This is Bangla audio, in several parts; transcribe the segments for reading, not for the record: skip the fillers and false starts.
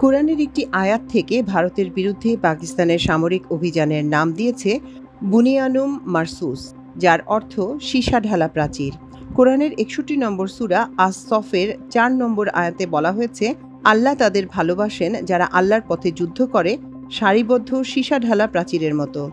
কোরআনের একটি আয়াত থেকে ভারতের বিরুদ্ধে পাকিস্তানের সামরিক অভিযানের নাম দিয়েছে বুনিয়ানুম মারসুস, যার অর্থ সীসা ঢালা প্রাচীর। কোরআনের ৬১ নম্বর সূরা আস-সফের ৪ নম্বর আয়াতে বলা হয়েছে, আল্লাহ তাদের ভালোবাসেন যারা আল্লাহর পথে যুদ্ধ করে সারিবদ্ধ সীসা ঢালা প্রাচীরের মতো।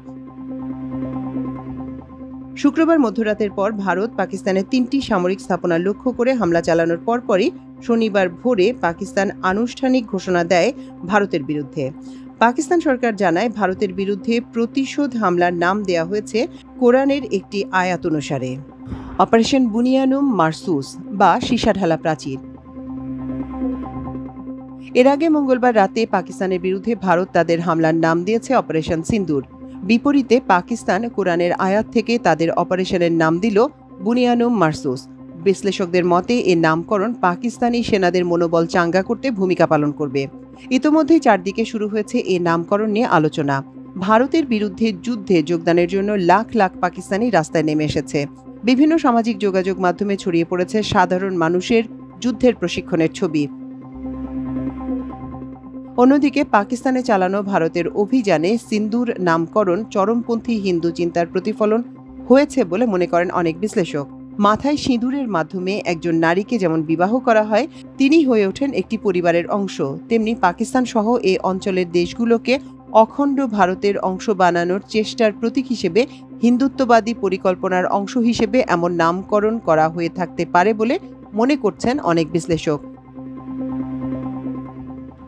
শুক্রবার মধ্যরাতের পর ভারত পাকিস্তানের ৩টি সামরিক স্থাপনা লক্ষ্য করে হামলা চালানোর পরপরই শনিবার ভোরে পাকিস্তান আনুষ্ঠানিক ঘোষণা দেয় ভারতের বিরুদ্ধে। পাকিস্তান সরকার জানায়, ভারতের বিরুদ্ধে প্রতিশোধ হামলার নাম দেয়া হয়েছে কোরআনের একটি আয়াত অনুসারে, অপারেশন বুনিয়ানুম মারসুস বা সীসা ঢালা প্রাচীর। এর আগে মঙ্গলবার রাতে পাকিস্তানের বিরুদ্ধে ভারত তাদের হামলার নাম দিয়েছে অপারেশন সিন্দুর। বিপরীতে পাকিস্তান কোরআনের আয়াত থেকে তাদের অপারেশনের নাম দিল বুনিয়ানুম মারসুস। বিশ্লেষকদের মতে এর নামকরণ পাকিস্তানি সেনাদের মনোবল চাঙ্গা করতে ভূমিকা পালন করবে। ইতোমধ্যেই চারদিকে শুরু হয়েছে এই নামকরণ নিয়ে আলোচনা। ভারতের বিরুদ্ধে যুদ্ধে যোগদানের জন্য লাখ লাখ পাকিস্তানি রাস্তায় নেমে এসেছে। বিভিন্ন সামাজিক যোগাযোগ মাধ্যমে ছড়িয়ে পড়েছে সাধারণ মানুষের যুদ্ধের প্রশিক্ষণের ছবি। অন্যদিকে পাকিস্তানে চালানো ভারতের অভিযানে সিন্দুর নামকরণ চরমপন্থী হিন্দু চিন্তার প্রতিফলন হয়েছে বলে মনে করেন অনেক বিশ্লেষক। মাথায় সিঁদুরের মাধ্যমে একজন নারীকে যেমন বিবাহ করা হয়, তিনি হয়ে ওঠেন একটি পরিবারের অংশ, তেমনি পাকিস্তান সহ এই অঞ্চলের দেশগুলোকে অখণ্ড ভারতের অংশ বানানোর চেষ্টার প্রতীক হিসেবে হিন্দুত্ববাদী পরিকল্পনার অংশ হিসেবে এমন নামকরণ করা হয়ে থাকতে পারে বলে মনে করছেন অনেক বিশ্লেষক।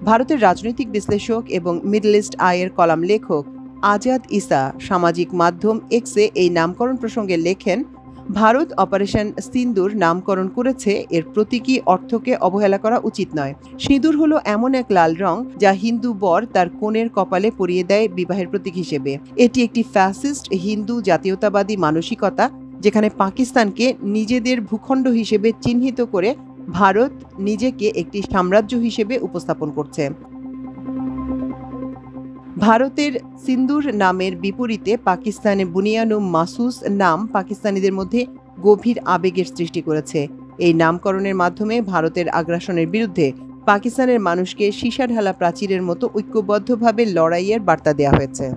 ভারতের রাজনৈতিক বিশ্লেষক এবং মিডল ইস্ট আইয়ের কলাম লেখক আজাদ ইসা সামাজিক মাধ্যম এক্সে এই নামকরণ প্রসঙ্গে লেখেন, ভারত অপারেশন সিন্দুর নামকরণ করেছে, এর প্রতীকী অর্থকে অবহেলা করা উচিত নয়। সিঁদুর হলো এমন এক লাল রং যা হিন্দু বর তার কনের কপালে পরিয়ে দেয় বিবাহের প্রতীক হিসেবে। এটি একটি ফ্যাসিস্ট হিন্দু জাতীয়তাবাদী মানসিকতা, যেখানে পাকিস্তানকে নিজেদের ভূখণ্ড হিসেবে চিহ্নিত করে ভারত নিজেকে একটি সাম্রাজ্য হিসেবে উপস্থাপন করছে। ভারতের সিন্দুর নামের বিপরীতে পাকিস্তানে বুনিয়ানুম মাসুস নাম পাকিস্তানিদের মধ্যে গভীর আবেগের সৃষ্টি করেছে। এই নামকরণের মাধ্যমে ভারতের আগ্রাসনের বিরুদ্ধে পাকিস্তানের মানুষকে সীসা ঢালা প্রাচীরের মতো ঐক্যবদ্ধভাবে লড়াইয়ের বার্তা দেওয়া হয়েছে।